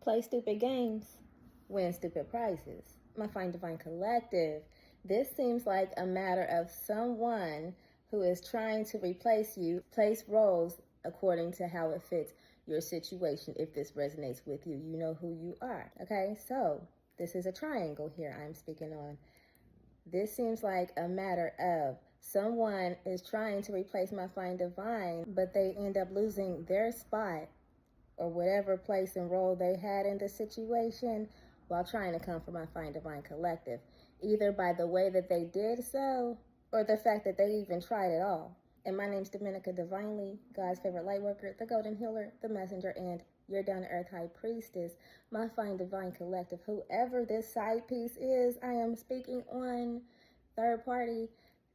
Play stupid games, win stupid prizes. My Fine Divine Collective. This seems like a matter of someone who is trying to replace you, place roles according to how it fits your situation. If this resonates with you, you know who you are. Okay, so this is a triangle here I'm speaking on. This seems like a matter of someone is trying to replace my Fine Divine, but they end up losing their spot or whatever place and role they had in the situation while trying to come from my Fine Divine Collective, either by the way that they did so or the fact that they even tried it all. And my name's Dominica Divinely, God's favorite light worker, the golden healer, the messenger, and your down-to-earth high priestess, my Fine Divine Collective. Whoever this side piece is, I am speaking on third party.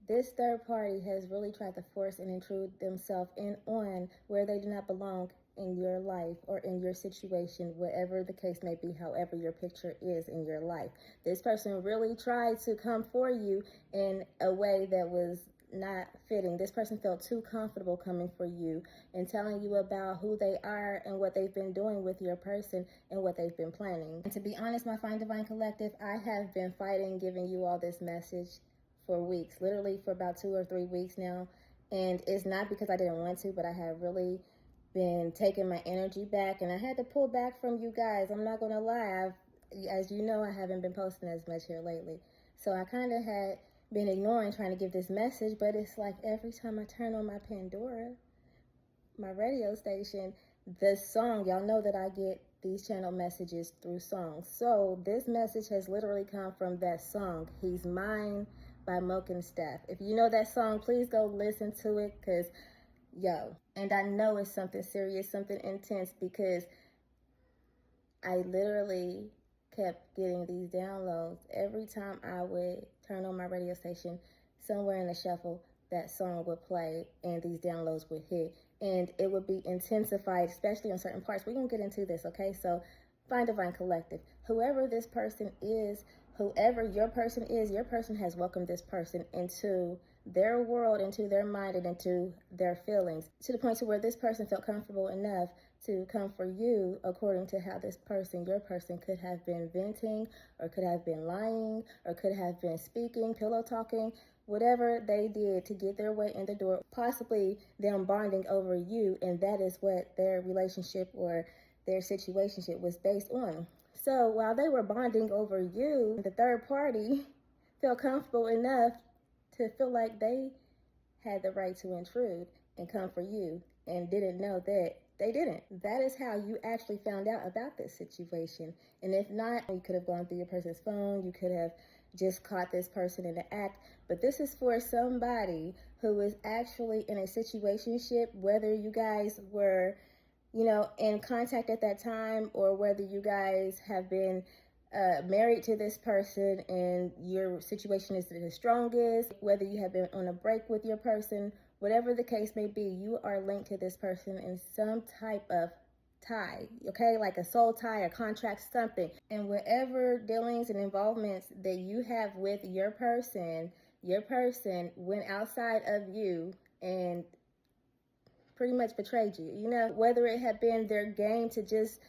This third party has really tried to force and intrude themselves in on where they do not belong in your life or in your situation, whatever the case may be, however your picture is in your life. This person really tried to come for you in a way that was not fitting. This person felt too comfortable coming for you and telling you about who they are and what they've been doing with your person and what they've been planning. And to be honest, my Fine Divine Collective, I have been fighting giving you all this message for weeks, literally for about 2 or 3 weeks now. And it's not because I didn't want to, but I have really been taking my energy back, and I had to pull back from you guys. I'm not gonna lie, as you know, I haven't been posting as much here lately. So I kind of had been ignoring trying to give this message, but it's like every time I turn on my Pandora, my radio station, the song, y'all know that I get these channel messages through songs. So this message has literally come from that song, He's Mine by Moke and Steph. If you know that song, please go listen to it, because yo, and I know it's something serious, something intense, because I literally kept getting these downloads. Every time I would turn on my radio station, somewhere in the shuffle, that song would play and these downloads would hit. And it would be intensified, especially on certain parts. We're going to get into this, okay? So, Fine Divine Collective. Whoever this person is, whoever your person has welcomed this person into their world, into their mind, and into their feelings, to the point to where this person felt comfortable enough to come for you according to how this person, your person, could have been venting, or could have been lying, or could have been speaking, pillow talking, whatever they did to get their way in the door, possibly them bonding over you, and that is what their relationship or their situationship was based on. So while they were bonding over you, the third party felt comfortable enough to feel like they had the right to intrude and come for you, and didn't know that they didn't. That is how you actually found out about this situation. And if not, you could have gone through your person's phone, you could have just caught this person in the act. But this is for somebody who is actually in a situationship, whether you guys were, in contact at that time, or whether you guys have been married to this person and your situation is the strongest, whether you have been on a break with your person, whatever the case may be, you are linked to this person in some type of tie, okay? Like a soul tie, a contract, something. And whatever dealings and involvements that you have with your person went outside of you and pretty much betrayed you. Whether it had been their game to just,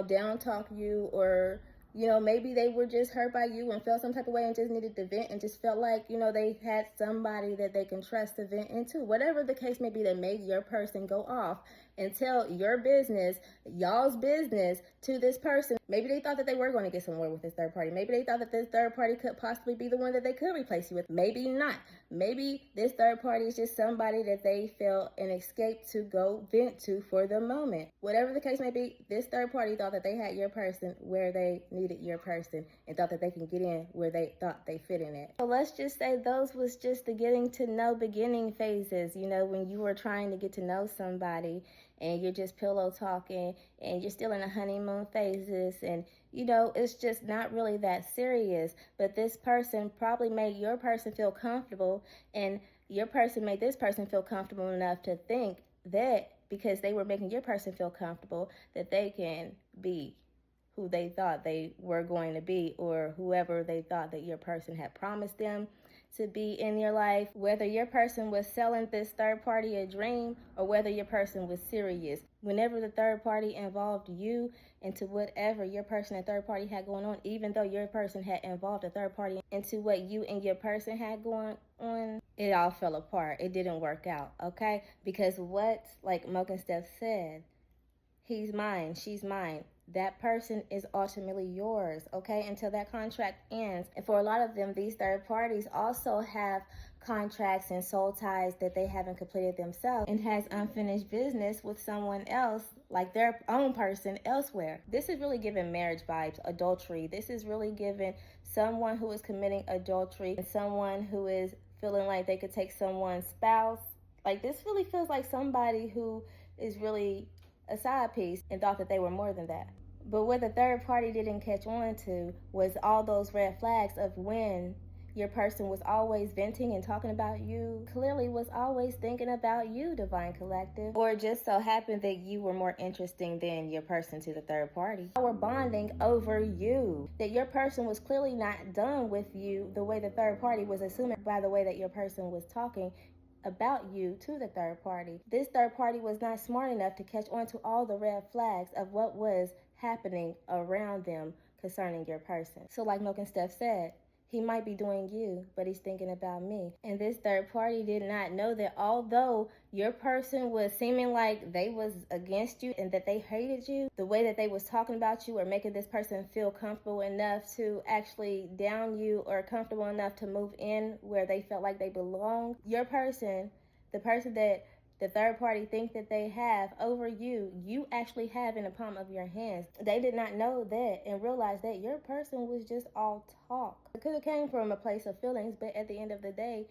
down talk you, or maybe they were just hurt by you and felt some type of way and just needed to vent and just felt like, they had somebody that they can trust to vent into. Whatever the case may be that made your person go off and tell your business, y'all's business, to this person. Maybe they thought that they were going to get somewhere with this third party. Maybe they thought that this third party could possibly be the one that they could replace you with. Maybe not. Maybe this third party is just somebody that they felt an escape to go vent to for the moment. Whatever the case may be, this third party thought that they had your person where they needed your person, and thought that they can get in where they thought they fit in it. So let's just say those was just the getting to know beginning phases, when you were trying to get to know somebody and you're just pillow talking and you're still in the honeymoon phases, and it's just not really that serious. But this person probably made your person feel comfortable, and your person made this person feel comfortable enough to think that because they were making your person feel comfortable, that they can be who they thought they were going to be, or whoever they thought that your person had promised them to be in your life, whether your person was selling this third party a dream or whether your person was serious. Whenever the third party involved you into whatever your person and third party had going on, even though your person had involved a third party into what you and your person had going on, it all fell apart. It didn't work out, okay? Because what, like Mocha and Steph said, he's mine, she's mine. That person is ultimately yours, okay, until that contract ends. And for a lot of them, these third parties also have contracts and soul ties that they haven't completed themselves and has unfinished business with someone else, like their own person elsewhere. This is really giving marriage vibes, adultery. This is really giving someone who is committing adultery and someone who is feeling like they could take someone's spouse. Like, this really feels like somebody who is really a side piece and thought that they were more than that. But what the third party didn't catch on to was all those red flags of when your person was always venting and talking about you, clearly was always thinking about you, Divine Collective, or it just so happened that you were more interesting than your person to the third party. Or bonding over you, that your person was clearly not done with you the way the third party was assuming by the way that your person was talking about you to the third party. This third party was not smart enough to catch on to all the red flags of what was happening around them concerning your person. So like Mocha and Steph said, he might be doing you, but he's thinking about me. And this third party did not know that although your person was seeming like they was against you and that they hated you, the way that they was talking about you or making this person feel comfortable enough to actually down you or comfortable enough to move in where they felt like they belonged, your person, the person that the third party think that they have over you, you actually have in the palm of your hands. They did not know that and realize that your person was just all talk. It could have came from a place of feelings, but at the end of the day,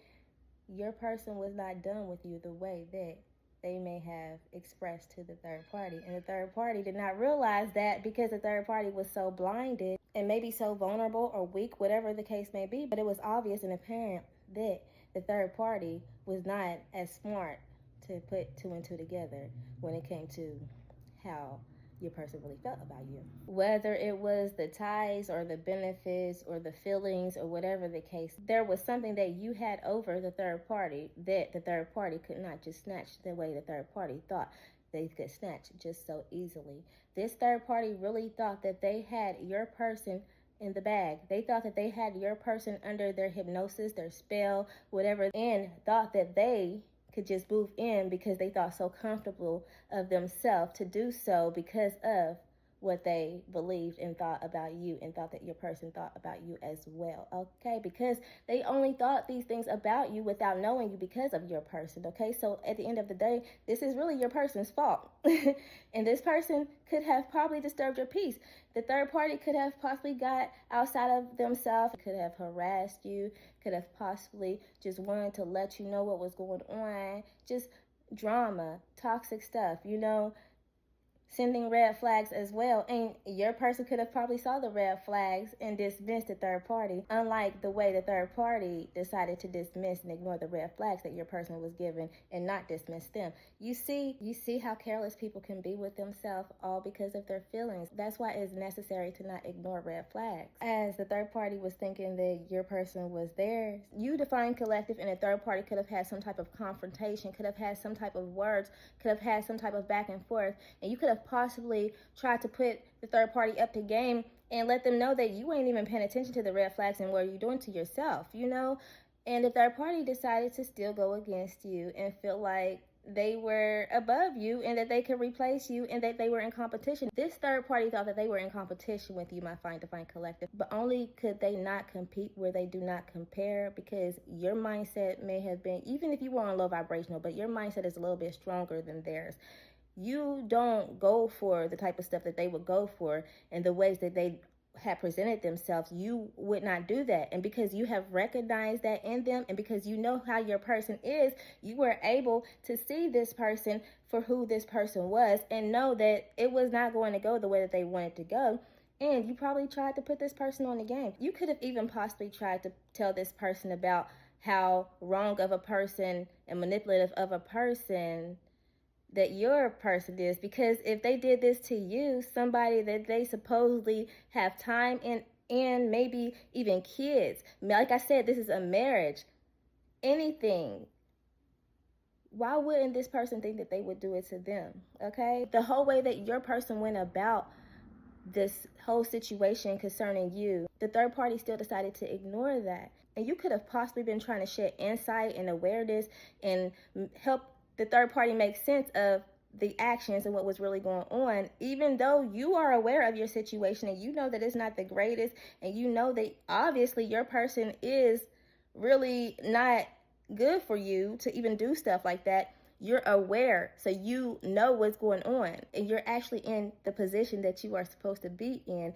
your person was not done with you the way that they may have expressed to the third party. And the third party did not realize that because the third party was so blinded and maybe so vulnerable or weak, whatever the case may be, but it was obvious and apparent that the third party was not as smart to put two and two together when it came to how your person really felt about you. Whether it was the ties or the benefits or the feelings or whatever the case, there was something that you had over the third party that the third party could not just snatch the way the third party thought they could snatch just so easily. This third party really thought that they had your person in the bag. They thought that they had your person under their hypnosis, their spell, whatever, and thought that they could just move in because they thought so comfortable of themselves to do so because of what they believed and thought about you and thought that your person thought about you as well, okay? Because they only thought these things about you without knowing you because of your person, okay? So at the end of the day, this is really your person's fault. And this person could have probably disturbed your peace. The third party could have possibly got outside of themselves, could have harassed you, could have possibly just wanted to let you know what was going on, just drama, toxic stuff, you know, sending red flags as well. And your person could have probably saw the red flags and dismissed the third party, unlike the way the third party decided to dismiss and ignore the red flags that your person was given and not dismiss them. You see how careless people can be with themselves, all because of their feelings. That's why it's necessary to not ignore red flags. As the third party was thinking that your person was there, you, Divine Collective, and the third party could have had some type of confrontation, could have had some type of words, could have had some type of back and forth, and you could have possibly tried to put the third party up to game and let them know that you ain't even paying attention to the red flags and what you're doing to yourself, you know? And the third party decided to still go against you and feel like they were above you and that they could replace you and that they were in competition. This third party thought that they were in competition with you, my fine Divine Collective, but only could they not compete where they do not compare, because your mindset may have been, even if you were on low vibrational, but your mindset is a little bit stronger than theirs. You don't go for the type of stuff that they would go for and the ways that they have presented themselves. You would not do that. And because you have recognized that in them and because you know how your person is, you were able to see this person for who this person was and know that it was not going to go the way that they wanted to go. And you probably tried to put this person on the game. You could have even possibly tried to tell this person about how wrong of a person and manipulative of a person that your person is, because if they did this to you, somebody that they supposedly have time and and maybe even kids. Like I said, this is a marriage. Anything. Why wouldn't this person think that they would do it to them? Okay? The whole way that your person went about this whole situation concerning you, the third party still decided to ignore that. And you could have possibly been trying to shed insight and awareness and help the third party make sense of the actions and what was really going on, even though you are aware of your situation and you know that it's not the greatest, and you know that obviously your person is really not good for you to even do stuff like that. You're aware, so you know what's going on, and you're actually in the position that you are supposed to be in,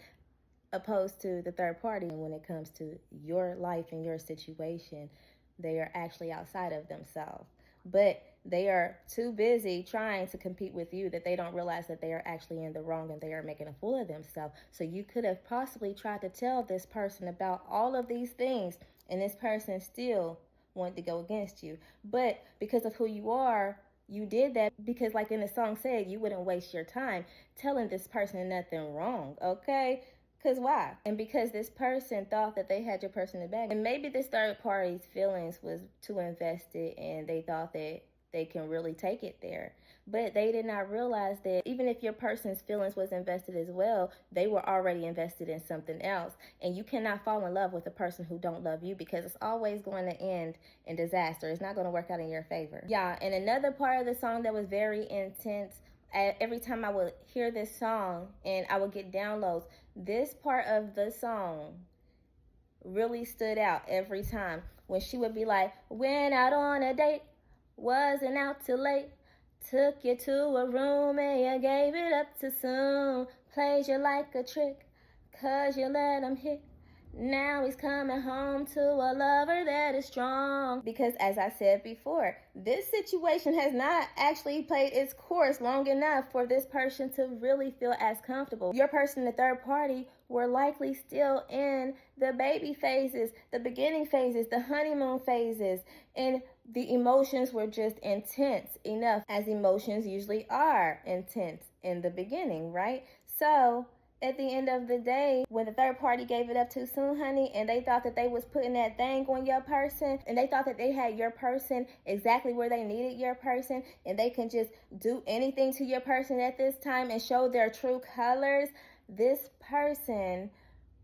opposed to the third party. And when it comes to your life and your situation, they are actually outside of themselves, but they are too busy trying to compete with you that they don't realize that they are actually in the wrong and they are making a fool of themselves. So you could have possibly tried to tell this person about all of these things, and this person still wanted to go against you. But because of who you are, you did that because, like in the song said, you wouldn't waste your time telling this person nothing wrong, okay? Because why? And because this person thought that they had your person in the bag. And maybe this third party's feelings was too invested and they thought that they can really take it there. But they did not realize that even if your person's feelings was invested as well, they were already invested in something else. And you cannot fall in love with a person who don't love you, because it's always going to end in disaster. It's not going to work out in your favor. Yeah, and another part of the song that was very intense, every time I would hear this song and I would get downloads, this part of the song really stood out every time. When she would be like, went out on a date, wasn't out till late, took you to a room and you gave it up too soon, played you like a trick, 'cause you let him hit. Now he's coming home to a lover that is strong. Because as I said before, this situation has not actually played its course long enough for this person to really feel as comfortable. Your person, the third party, were likely still in the baby phases, the beginning phases, the honeymoon phases, and the emotions were just intense enough, as emotions usually are intense in the beginning, right? So at the end of the day, when the third party gave it up too soon, honey, and they thought that they was putting that thing on your person, and they thought that they had your person exactly where they needed your person, and they can just do anything to your person at this time and show their true colors, this person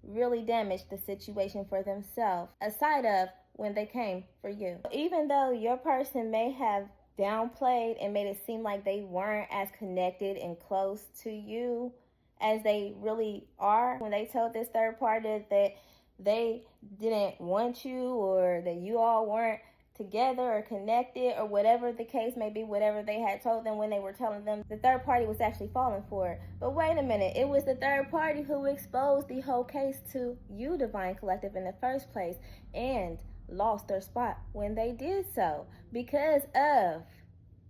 really damaged the situation for themselves, aside of when they came for you. Even though your person may have downplayed and made it seem like they weren't as connected and close to you as they really are, when they told this third party that they didn't want you, or that you all weren't together or connected, or whatever the case may be, whatever they had told them when they were telling them, the third party was actually falling for it. But wait a minute, it was the third party who exposed the whole case to you, Divine Collective, in the first place, and lost their spot when they did so, because of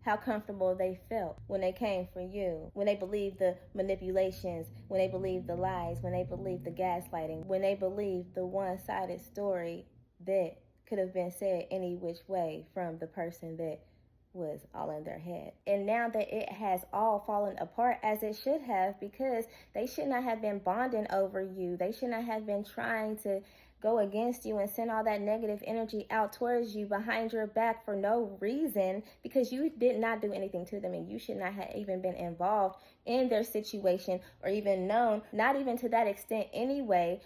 how comfortable they felt when they came for you, when they believed the manipulations, when they believed the lies, when they believed the gaslighting, when they believed the one-sided story that could have been said any which way from the person that was all in their head. And now that it has all fallen apart, as it should have, because they should not have been bonding over you. They should not have been trying to go against you and send all that negative energy out towards you behind your back for no reason, because you did not do anything to them, and you should not have even been involved in their situation or even known, not even to that extent anyway.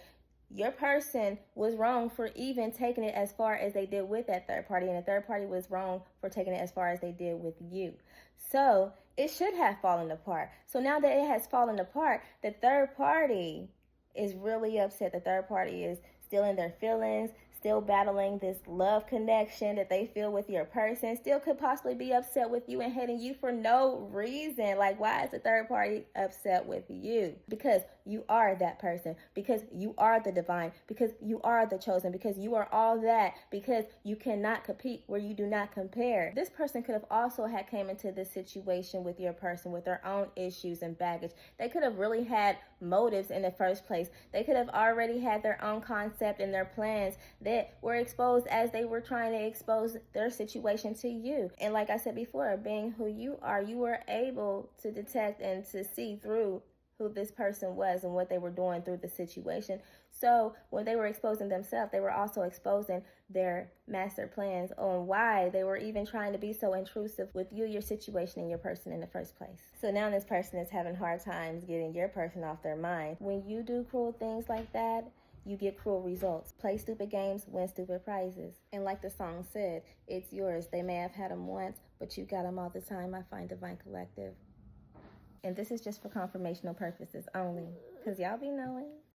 Your person was wrong for even taking it as far as they did with that third party, and the third party was wrong for taking it as far as they did with you. So it should have fallen apart. So now that it has fallen apart, the third party is really upset. The third party is still in their feelings, still battling this love connection that they feel with your person, still could possibly be upset with you and hating you for no reason. Like, why is the third party upset with you? Because you are that person, because you are the divine, because you are the chosen, because you are all that, because you cannot compete where you do not compare. This person could have also had came into this situation with your person with their own issues and baggage. They could have really had motives in the first place. They could have already had their own concept and their plans that were exposed as they were trying to expose their situation to you. And like I said before, being who you are, you were able to detect and to see through who this person was and what they were doing through the situation. So when they were exposing themselves, they were also exposing their master plans on why they were even trying to be so intrusive with you, your situation, and your person in the first place. So now this person is having hard times getting your person off their mind. When you do cruel things like that, you get cruel results. Play stupid games, win stupid prizes. And like the song said, it's yours. They may have had them once, but you got them all the time. I find Divine Collective. And this is just for confirmational purposes only, because y'all be knowing.